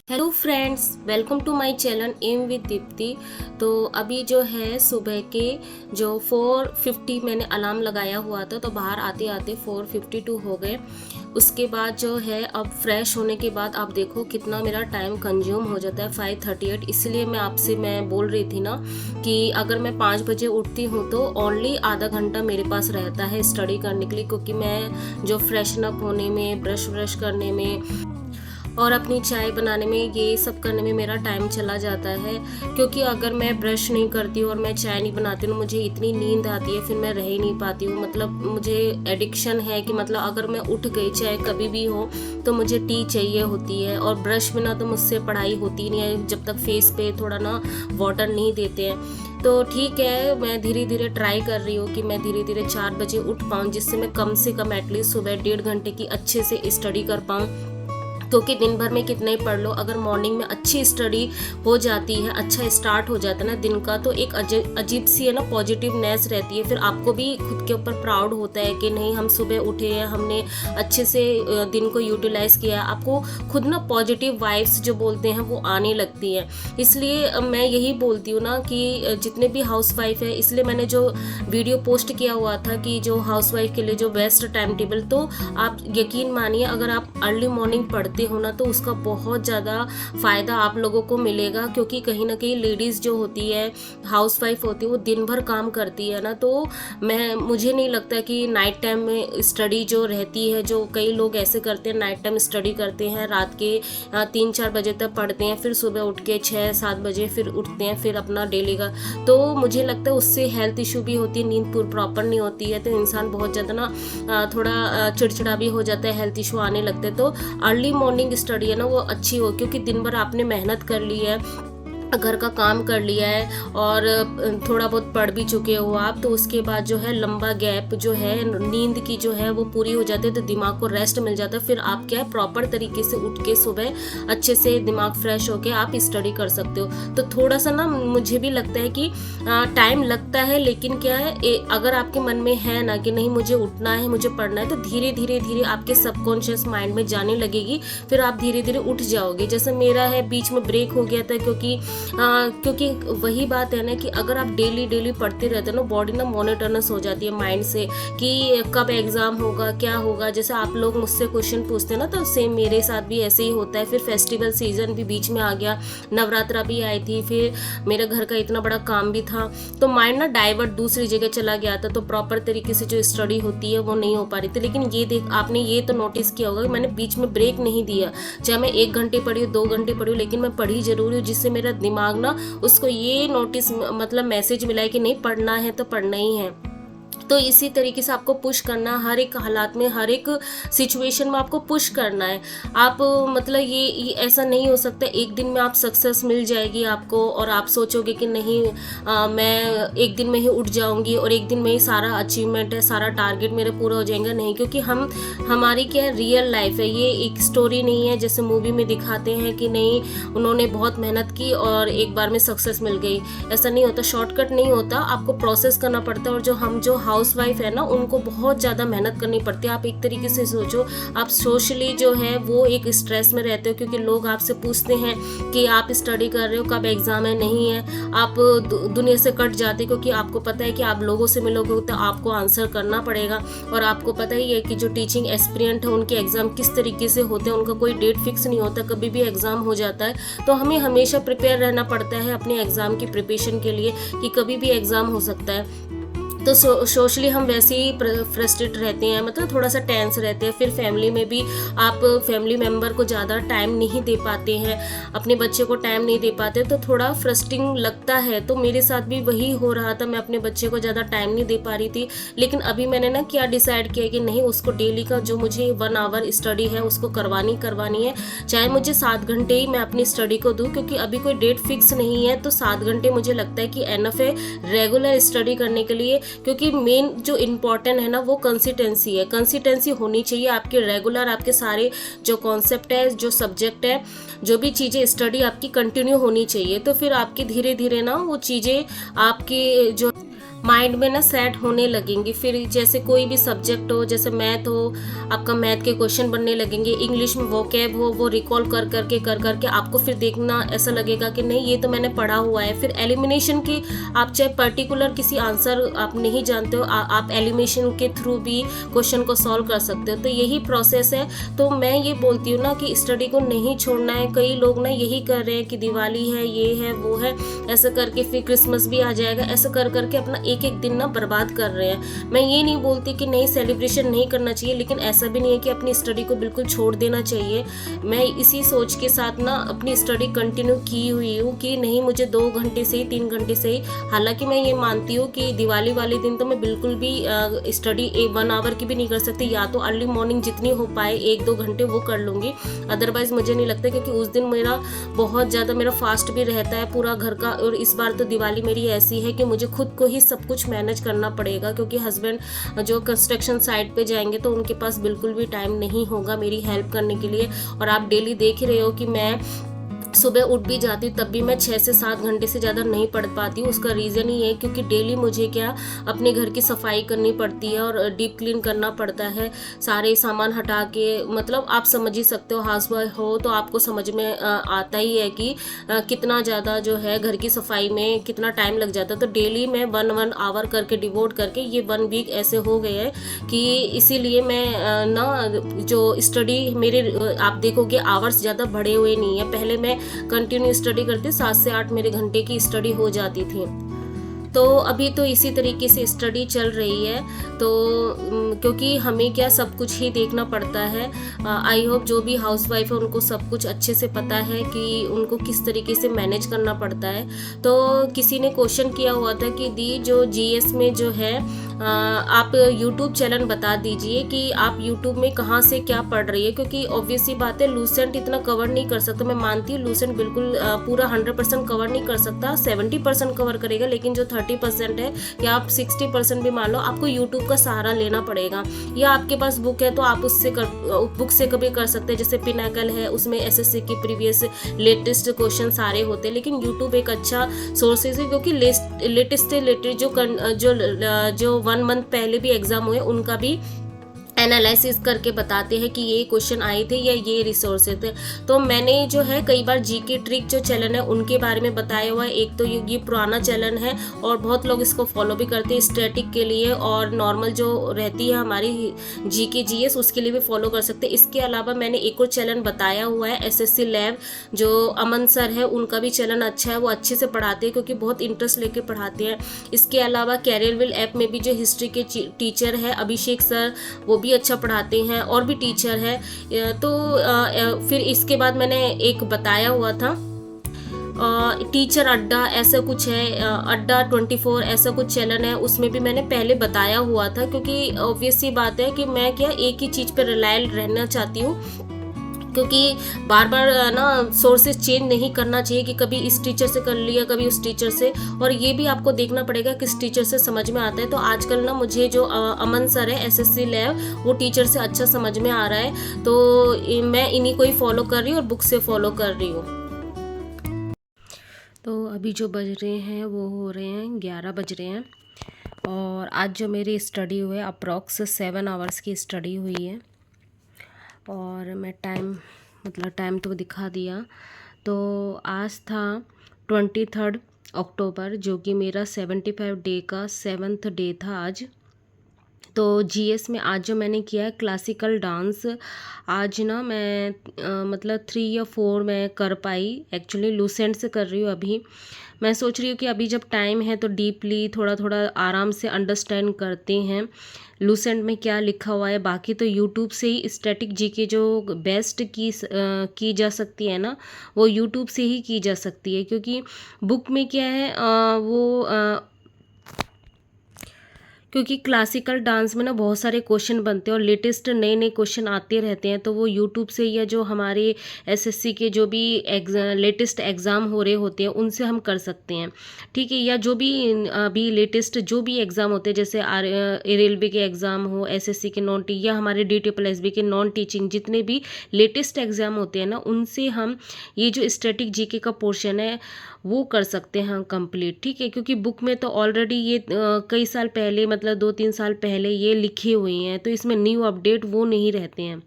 Hello friends, welcome to my channel M with Deepti. तो अभी जो है सुबह के जो 4:50 मैंने अलार्म लगाया हुआ था, तो बाहर आते आते 4:52 हो गए। उसके बाद जो है अब फ्रेश होने के बाद आप देखो कितना मेरा टाइम कंज्यूम हो जाता है, 5:38। इसलिए मैं बोल रही थी ना कि अगर मैं 5 बजे उठती हूँ तो ओनली आधा घंटा मेरे पास रहता है स्टडी करने के लिए, क्योंकि मैं जो फ्रेशन अप होने में, ब्रश करने में और अपनी चाय बनाने में, ये सब करने में मेरा टाइम चला जाता है। क्योंकि अगर मैं ब्रश नहीं करती हूँ और मैं चाय नहीं बनाती हूँ, मुझे इतनी नींद आती है, फिर मैं रह ही नहीं पाती हूँ। मतलब मुझे एडिक्शन है कि मतलब अगर मैं उठ गई चाहे कभी भी हो तो मुझे टी चाहिए होती है, और ब्रश बिना तो मुझसे पढ़ाई होती नहीं है जब तक फेस पे थोड़ा ना वाटर नहीं देते हैं। तो ठीक है, मैं धीरे धीरे ट्राई कर रही हूँ कि मैं धीरे धीरे 4 बजे उठ पाऊँ, जिससे मैं कम से कम एटलीस्ट सुबह 1.5 घंटे की अच्छे से स्टडी कर पाऊँ। क्योंकि दिन भर में कितना ही पढ़ लो, अगर मॉर्निंग में अच्छी स्टडी हो जाती है, अच्छा स्टार्ट हो जाता है ना दिन का, तो एक अजीब सी है ना पॉजिटिवनेस रहती है। फिर आपको भी खुद के ऊपर प्राउड होता है कि नहीं, हम सुबह उठे हैं, हमने अच्छे से दिन को यूटिलाइज किया। आपको खुद ना पॉजिटिव वाइब्स जो बोलते हैं वो आने लगती है। इसलिए मैं यही बोलती हूँ ना कि जितने भी हाउस वाइफ है, इसलिए मैंने जो वीडियो पोस्ट किया हुआ था कि जो हाउस वाइफ के लिए जो बेस्ट टाइम टेबल, तो आप यकीन मानिए अगर आप अर्ली मॉर्निंग पढ़ते हो ना तो उसका बहुत ज़्यादा फ़ायदा आप लोगों को मिलेगा। क्योंकि कहीं ना कहीं लेडीज़ जो होती है, हाउस वाइफ होती है, वो दिन भर काम करती है ना, तो मुझे नहीं लगता कि नाइट टाइम में स्टडी जो रहती है, जो कई लोग ऐसे करते हैं नाइट टाइम स्टडी करते हैं, रात के 3-4 बजे तक पढ़ते हैं, फिर सुबह उठ के 6-7 बजे फिर उठते हैं, फिर अपना डेली का, तो मुझे लगता है उससे हेल्थ इशू भी होती है, नींद पूरी प्रॉपर नहीं होती है, तो इंसान बहुत ज़्यादा ना थोड़ा चिड़चिड़ा भी हो जाता है, हेल्थ इशू आने लगते हैं। तो अर्ली मॉर्निंग स्टडी है ना वो अच्छी हो, क्योंकि दिन भर आपने मेहनत कर ली है, घर का काम कर लिया है और थोड़ा बहुत पढ़ भी चुके हो आप, तो उसके बाद जो है लंबा गैप जो है नींद की जो है वो पूरी हो जाती है, तो दिमाग को रेस्ट मिल जाता है। फिर आप क्या है प्रॉपर तरीके से उठ के सुबह अच्छे से दिमाग फ्रेश होके आप स्टडी कर सकते हो। तो थोड़ा सा ना मुझे भी लगता है कि टाइम लगता है, लेकिन क्या है अगर आपके मन में है ना कि नहीं मुझे उठना है, मुझे पढ़ना है, तो धीरे धीरे धीरे आपके सबकॉन्शियस माइंड में जाने लगेगी, फिर आप धीरे धीरे उठ जाओगे। जैसे मेरा है, बीच में ब्रेक हो गया था, क्योंकि वही बात है ना कि अगर आप डेली डेली पढ़ते रहते हो ना, बॉडी ना मोनोटोनस हो जाती है माइंड से कि कब एग्जाम होगा, क्या होगा। जैसे आप लोग मुझसे क्वेश्चन पूछते हैं ना, तो सेम मेरे साथ भी ऐसे ही होता है। फिर फेस्टिवल सीजन भी बीच में आ गया, नवरात्रा भी आई थी, फिर मेरे घर का इतना बड़ा काम भी था, तो माइंड ना डाइवर्ट दूसरी जगह चला गया था, तो प्रॉपर तरीके से जो स्टडी होती है वो नहीं हो पा रही थी। लेकिन ये देख, आपने ये तो नोटिस किया होगा कि मैंने बीच में ब्रेक नहीं दिया, चाहे मैं 1 घंटे पढ़ी हूँ, 2 घंटे पढ़ी हूँ, लेकिन मैं पढ़ी जरूर हूँ, जिससे मेरा दिमाग ना उसको ये नोटिस मतलब मैसेज मिला है कि नहीं पढ़ना है तो पढ़ना ही है। तो इसी तरीके से आपको पुश करना, हर एक हालात में, हर एक सिचुएशन में आपको पुश करना है। आप मतलब ये ऐसा नहीं हो सकता एक दिन में आप सक्सेस मिल जाएगी आपको और आप सोचोगे कि नहीं मैं एक दिन में ही उठ जाऊंगी और एक दिन में ही सारा अचीवमेंट है, सारा टारगेट मेरा पूरा हो जाएगा। नहीं, क्योंकि हमारी क्या है, रियल लाइफ है, ये एक स्टोरी नहीं है जैसे मूवी में दिखाते हैं कि नहीं उन्होंने बहुत मेहनत की और एक बार में सक्सेस मिल गई। ऐसा नहीं होता, शॉर्टकट नहीं होता, आपको प्रोसेस करना पड़ता है। और जो हाउस वाइफ है ना, उनको बहुत ज़्यादा मेहनत करनी पड़ती है। आप एक तरीके से सोचो, आप सोशली जो है वो एक स्ट्रेस में रहते हो, क्योंकि लोग आपसे पूछते हैं कि आप स्टडी कर रहे हो, कब एग्जाम है, नहीं है, आप दुनिया से कट जाते, क्योंकि आपको पता है कि आप लोगों से मिलोगे तो आपको आंसर करना पड़ेगा। और आपको पता ही है कि जो टीचिंग एस्पिरेंट है उनके एग्जाम किस तरीके से होते हैं, उनका कोई डेट फिक्स नहीं होता, कभी भी एग्जाम हो जाता है। तो हमें हमेशा प्रिपेयर रहना पड़ता है अपने एग्जाम की प्रिपरेशन के लिए कि कभी भी एग्जाम हो सकता है। तो सोशली हम वैसे ही फ्रस्ट्रेट रहते हैं, मतलब थोड़ा सा टेंस रहते हैं। फिर फैमिली में भी आप फैमिली मेम्बर को ज़्यादा टाइम नहीं दे पाते हैं, अपने बच्चे को टाइम नहीं दे पाते, तो थोड़ा फ्रस्ट्रिंग लगता है। तो मेरे साथ भी वही हो रहा था, मैं अपने बच्चे को ज़्यादा टाइम नहीं दे पा रही थी। लेकिन अभी मैंने ना क्या डिसाइड किया कि नहीं, उसको डेली का जो मुझे 1 आवर स्टडी है उसको करवानी है, चाहे मुझे 7 घंटे ही मैं अपनी स्टडी को दूँ, क्योंकि अभी कोई डेट फिक्स नहीं है। तो 7 घंटे मुझे लगता है कि एनफ है रेगुलर स्टडी करने के लिए, क्योंकि मेन जो इम्पोर्टेंट है ना वो कंसिस्टेंसी है। कंसिस्टेंसी होनी चाहिए आपके रेगुलर, आपके सारे जो कॉन्सेप्ट है, जो सब्जेक्ट है, जो भी चीज़ें स्टडी आपकी कंटिन्यू होनी चाहिए। तो फिर आपकी धीरे धीरे ना वो चीज़ें आपकी जो माइंड में ना सेट होने लगेंगे। फिर जैसे कोई भी सब्जेक्ट हो, जैसे मैथ हो, आपका मैथ के क्वेश्चन बनने लगेंगे, इंग्लिश में वोकैब हो, वो रिकॉल कर करके आपको फिर देखना ऐसा लगेगा कि नहीं ये तो मैंने पढ़ा हुआ है। फिर एलिमिनेशन की, आप चाहे पर्टिकुलर किसी आंसर आप नहीं जानते हो, आप एलिमिनेशन के थ्रू भी क्वेश्चन को सॉल्व कर सकते हो। तो यही प्रोसेस है। तो मैं ये बोलती हूँ ना कि स्टडी को नहीं छोड़ना है। कई लोग ना यही कर रहे हैं कि दिवाली है, ये है, वो है, ऐसा करके फिर क्रिसमस भी आ जाएगा, ऐसा कर करके अपना एक एक दिन ना बर्बाद कर रहे हैं। मैं ये नहीं बोलती कि नहीं सेलिब्रेशन नहीं करना चाहिए, लेकिन ऐसा भी नहीं है कि अपनी स्टडी को बिल्कुल छोड़ देना चाहिए। मैं इसी सोच के साथ ना अपनी स्टडी कंटिन्यू की हुई हूँ कि नहीं मुझे 2 घंटे से ही 3 घंटे से ही, हालांकि मैं ये मानती हूँ कि दिवाली वाले दिन तो मैं बिल्कुल भी स्टडी 1 आवर की भी नहीं कर सकती। या तो अर्ली मॉर्निंग जितनी हो पाए 1-2 घंटे वो कर लूँगी, अदरवाइज मुझे नहीं लगता, क्योंकि उस दिन मेरा बहुत ज़्यादा मेरा फास्ट भी रहता है पूरा घर का। और इस बार तो दिवाली मेरी ऐसी है कि मुझे खुद को ही सब कुछ मैनेज करना पड़ेगा, क्योंकि हस्बैंड जो कंस्ट्रक्शन साइट पे जाएंगे तो उनके पास बिल्कुल भी टाइम नहीं होगा मेरी हेल्प करने के लिए। और आप डेली देख रहे हो कि मैं सुबह उठ भी जाती हूँ तब भी मैं 6 से 7 घंटे से ज़्यादा नहीं पढ़ पाती हूँ। उसका रीज़न ही है क्योंकि डेली मुझे क्या अपने घर की सफाई करनी पड़ती है और डीप क्लीन करना पड़ता है, सारे सामान हटा के। मतलब आप समझ ही सकते हो, हाउस वाइफ हो तो आपको समझ में आता ही है कि कितना ज़्यादा जो है घर की सफाई में कितना टाइम लग जाता है। तो डेली मैं 1 आवर करके डिवोट करके ये 1 वीक ऐसे हो गए हैं कि इसीलिए मैं ना जो स्टडी मेरे आप देखोगे आवर्स ज़्यादा बढ़े हुए नहीं है। पहले मैं कंटिन्यू स्टडी करते 7 से 8 मेरे घंटे की स्टडी हो जाती थी। तो अभी तो इसी तरीके से स्टडी चल रही है। तो क्योंकि हमें क्या सब कुछ ही देखना पड़ता है। आई होप जो भी हाउसवाइफ है उनको सब कुछ अच्छे से पता है कि उनको किस तरीके से मैनेज करना पड़ता है। तो किसी ने क्वेश्चन किया हुआ था कि दी जो जीएस में जो है आप यूट्यूब चैनल बता दीजिए कि आप यूट्यूब में कहाँ से क्या पढ़ रही है, क्योंकि ऑब्वियसली बात है लूसेंट इतना कवर नहीं कर सकता। मैं मानती हूँ लूसेंट बिल्कुल पूरा 100% कवर नहीं कर सकता, 70% कवर करेगा, लेकिन जो 30% है या आप 60% भी मान लो, आपको यूट्यूब का सहारा लेना पड़ेगा। या आपके पास बुक है तो आप बुक से कभी कर सकते हैं, जैसे पिनाकल है उसमें एसएससी की प्रीवियस लेटेस्ट क्वेश्चन सारे होते हैं। लेकिन यूट्यूब एक अच्छा सोर्सेज है क्योंकि लेटेस्ट जो 1 मंथ पहले भी एग्जाम हुए उनका भी एनालिसिस करके बताते हैं कि ये क्वेश्चन आए थे या ये रिसोर्सेज थे। तो मैंने जो है कई बार जीके ट्रिक जो चैनल है उनके बारे में बताया हुआ है। एक तो ये पुराना चैनल है और बहुत लोग इसको फॉलो भी करते हैं स्टैटिक के लिए, और नॉर्मल जो रहती है हमारी जीके जीएस उसके लिए भी फॉलो कर सकते हैं। इसके अलावा मैंने एक और चैनल बताया हुआ है एसएससी लैब, जो अमन सर है उनका भी चैनल अच्छा है, वो अच्छे से पढ़ाते हैं क्योंकि बहुत इंटरेस्ट लेके पढ़ाते हैं। इसके अलावा कैरियरविल ऐप में भी जो हिस्ट्री के टीचर है अभिषेक सर, वो भी अच्छा पढ़ाते हैं, और भी टीचर है। तो फिर इसके बाद मैंने एक बताया हुआ था टीचर अड्डा, ऐसा कुछ है, अड्डा 24 ऐसा कुछ चैनल है, उसमें भी मैंने पहले बताया हुआ था। क्योंकि ऑब्वियस सी बात है कि मैं क्या एक ही चीज़ पर रिलायल रहना चाहती हूँ, क्योंकि बार बार ना सोर्सेज चेंज नहीं करना चाहिए कि कभी इस टीचर से कर लिया कभी उस टीचर से, और ये भी आपको देखना पड़ेगा किस टीचर से समझ में आता है। तो आजकल ना मुझे जो अमन सर है एसएससी लैब, वो टीचर से अच्छा समझ में आ रहा है, तो मैं इन्हीं को ही फॉलो कर रही हूँ और बुक से फॉलो कर रही हूँ। तो अभी जो बज रहे हैं वो हो रहे हैं 11 बज रहे हैं, और आज जो मेरी स्टडी हुई है अप्रॉक्स 7 आवर्स की स्टडी हुई है। और मैं टाइम तो दिखा दिया। तो आज था 23 अक्टूबर, जो कि मेरा 75 डे का 7th डे था आज। तो जीएस में आज जो मैंने किया है क्लासिकल डांस, आज ना मैं 3 या 4 मैं कर पाई। एक्चुअली लूसेंट से कर रही हूँ अभी। मैं सोच रही हूँ कि अभी जब टाइम है तो डीपली थोड़ा थोड़ा आराम से अंडरस्टैंड करते हैं लूसेंट में क्या लिखा हुआ है। बाकी तो यूट्यूब से ही स्टैटिक जीके जो बेस्ट की जा सकती है ना, वो यूट्यूब से ही की जा सकती है, क्योंकि बुक में क्या है क्योंकि क्लासिकल डांस में ना बहुत सारे क्वेश्चन बनते हैं और लेटेस्ट नए नए क्वेश्चन आते रहते हैं, तो वो यूट्यूब से या जो हमारे एसएससी के जो भी लेटेस्ट एग्ज़ाम हो रहे होते हैं उनसे हम कर सकते हैं। ठीक है, या जो भी अभी लेटेस्ट जो भी एग्ज़ाम होते हैं, जैसे रेलवे के एग्ज़ाम हो, एसएससी के नॉन टी या हमारे DSSB के नॉन टीचिंग जितने भी लेटेस्ट एग्ज़ाम होते हैं ना, उनसे हम ये जो स्टैटिक जीके का पोर्शन है वो कर सकते हैं कंप्लीट। ठीक है, क्योंकि बुक में तो ऑलरेडी ये कई साल पहले, मतलब 2-3 साल पहले ये लिखे हुए हैं, तो इसमें न्यू अपडेट वो नहीं रहते हैं,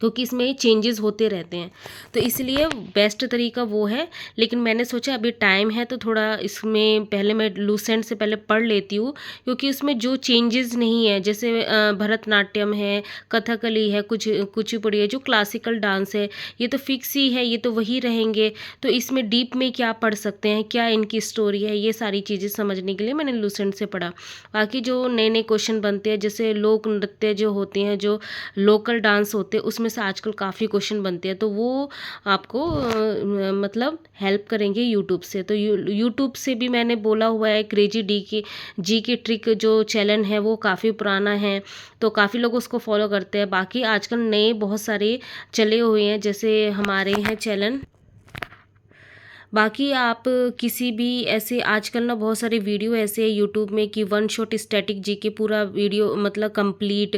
क्योंकि इसमें चेंजेस होते रहते हैं। तो इसलिए बेस्ट तरीका वो है। लेकिन मैंने सोचा अभी टाइम है तो थोड़ा इसमें पहले मैं लूसेंट से पहले पढ़ लेती हूँ, क्योंकि उसमें जो चेंजेस नहीं है, जैसे भरतनाट्यम है, कथकली है, कुचिपुड़ी है, जो क्लासिकल डांस है, ये तो फिक्स ही है, ये तो वही रहेंगे। तो इसमें डीप में क्या पढ़ सकते हैं, क्या इनकी स्टोरी है, ये सारी चीज़ें समझने के लिए मैंने लूसेंट से पढ़ा। बाकी जो नए नए क्वेश्चन बनते हैं, जैसे लोक नृत्य जो होते हैं, जो लोकल डांस होते हैं, उसमें से आजकल काफ़ी क्वेश्चन बनते हैं, तो वो आपको मतलब हेल्प करेंगे यूट्यूब से। तो यूट्यूब से भी मैंने बोला हुआ है, क्रेजी जी की ट्रिक जो चैनल है वो काफ़ी पुराना है, तो काफ़ी लोग उसको फॉलो करते हैं। बाकी आजकल नए बहुत सारे चले हुए हैं, जैसे हमारे हैं चैनल। बाकी आप किसी भी ऐसे आजकल ना बहुत सारे वीडियो ऐसे हैं यूट्यूब में कि वन शॉट स्टैटिक जीके पूरा वीडियो मतलब कंप्लीट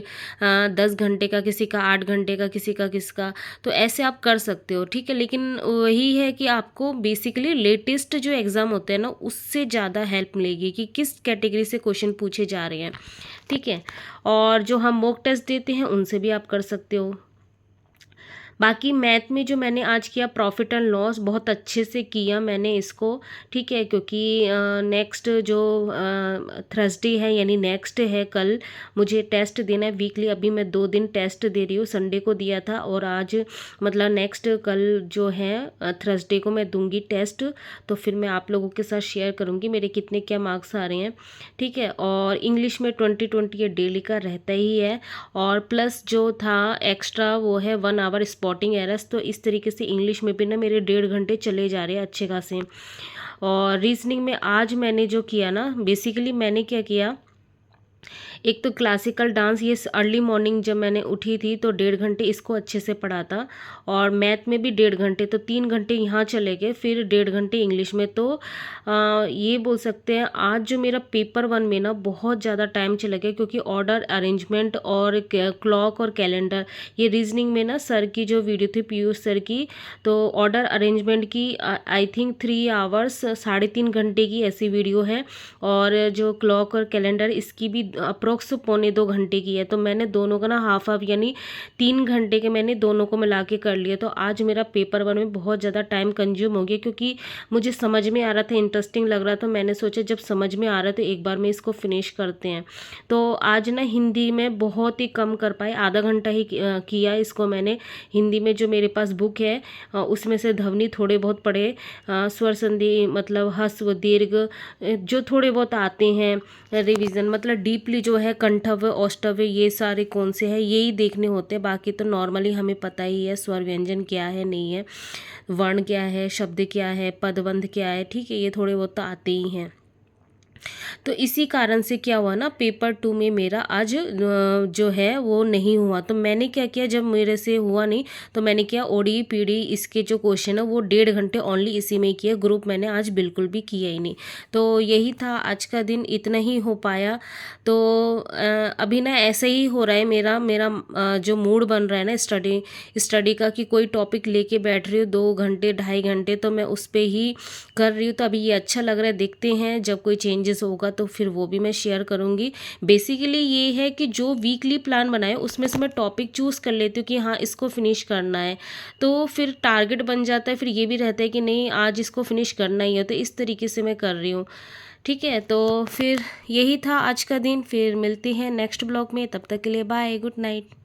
10 घंटे का, किसी का 8 घंटे का, किसी का किसका, तो ऐसे आप कर सकते हो। ठीक है, लेकिन वही है कि आपको बेसिकली लेटेस्ट जो एग्ज़ाम होते हैं ना उससे ज़्यादा हेल्प मिलेगी कि किस कैटेगरी से क्वेश्चन पूछे जा रहे हैं। ठीक है, और जो हम मॉक टेस्ट देते हैं उनसे भी आप कर सकते हो। बाकी मैथ में जो मैंने आज किया प्रॉफिट एंड लॉस, बहुत अच्छे से किया मैंने इसको। ठीक है, क्योंकि नेक्स्ट जो थर्सडे है, यानी नेक्स्ट है कल, मुझे टेस्ट देना है वीकली। अभी मैं 2 दिन टेस्ट दे रही हूँ, संडे को दिया था और आज मतलब नेक्स्ट कल जो है थर्सडे को मैं दूंगी टेस्ट। तो फिर मैं आप लोगों के साथ शेयर करूँगी मेरे कितने क्या मार्क्स आ रहे हैं। ठीक है, और इंग्लिश में 20-20 ये डेली का रहता ही है, और प्लस जो था एक्स्ट्रा वो है 1 आवर स्पॉटिंग एरर्स। तो इस तरीके से इंग्लिश में भी ना मेरे 1.5 घंटे चले जा रहे हैं अच्छे खासे। और रीजनिंग में आज मैंने जो किया ना, बेसिकली मैंने क्या किया, एक तो क्लासिकल डांस ये अर्ली मॉर्निंग जब मैंने उठी थी तो 1.5 घंटे इसको अच्छे से पढ़ा था, और मैथ में भी 1.5 घंटे, तो 3 घंटे यहाँ चले गए, फिर 1.5 घंटे इंग्लिश में। तो ये बोल सकते हैं आज जो मेरा पेपर 1 में ना बहुत ज़्यादा टाइम चला गया, क्योंकि ऑर्डर अरेंजमेंट और क्लॉक और कैलेंडर, ये रीजनिंग में ना सर की जो वीडियो थी पीयूष सर की, तो ऑर्डर अरेंजमेंट की आई थिंक 3 आवर्स 3.5 घंटे की ऐसी वीडियो है, और जो क्लॉक और कैलेंडर इसकी भी अप्रोक्स 1.25 घंटे की है। तो मैंने दोनों का ना हाफ हाफ यानी 3 घंटे के मैंने दोनों को मिला के कर लिया। तो आज मेरा पेपर 1 में बहुत ज़्यादा टाइम कंज्यूम हो गया, क्योंकि मुझे समझ में आ रहा था, इंटरेस्टिंग लग रहा था। मैंने सोचा जब समझ में आ रहा है तो एक बार में इसको फिनिश करते हैं। तो आज ना हिंदी में बहुत ही कम कर पाए, आधा घंटा ही किया इसको मैंने। हिंदी में जो मेरे पास बुक है उसमें से ध्वनि थोड़े बहुत पढ़े, स्वर संधि मतलब ह्रस्व दीर्घ जो थोड़े बहुत आते हैं, रिवीजन मतलब डीपली जो है कंठव्य औष्ठव्य ये सारे कौन से हैं यही देखने होते हैं। बाकी तो नॉर्मली हमें पता ही है स्वर व्यंजन क्या है, नहीं है, वर्ण क्या है, शब्द क्या है, पदबंध क्या है। ठीक है, ये थोड़े बहुत तो आते ही हैं। तो इसी कारण से क्या हुआ ना, पेपर 2 में मेरा आज जो है वो नहीं हुआ। तो मैंने क्या किया, जब मेरे से हुआ नहीं तो मैंने किया ओडी पीडी इसके जो क्वेश्चन है वो 1.5 घंटे ओनली इसी में किया। ग्रुप मैंने आज बिल्कुल भी किया ही नहीं। तो यही था आज का दिन, इतना ही हो पाया। तो अभी ना ऐसे ही हो रहा है मेरा जो मूड बन रहा है ना स्टडी का, कि कोई टॉपिक लेके बैठ रही हूँ 2 घंटे 2.5 घंटे तो मैं उस पर ही कर रही हूँ। तो अभी ये अच्छा लग रहा है, देखते हैं जब कोई चेंजेस होगा तो फिर वो भी मैं शेयर करूँगी। बेसिकली ये है कि जो वीकली प्लान बनाए उसमें से मैं टॉपिक चूज़ कर लेती हूँ कि हाँ इसको फिनिश करना है, तो फिर टारगेट बन जाता है। फिर ये भी रहता है कि नहीं आज इसको फिनिश करना ही है, तो इस तरीके से मैं कर रही हूँ। ठीक है, तो फिर यही था आज का दिन। फिर मिलते हैं नेक्स्ट ब्लॉग में, तब तक के लिए बाय, गुड नाइट।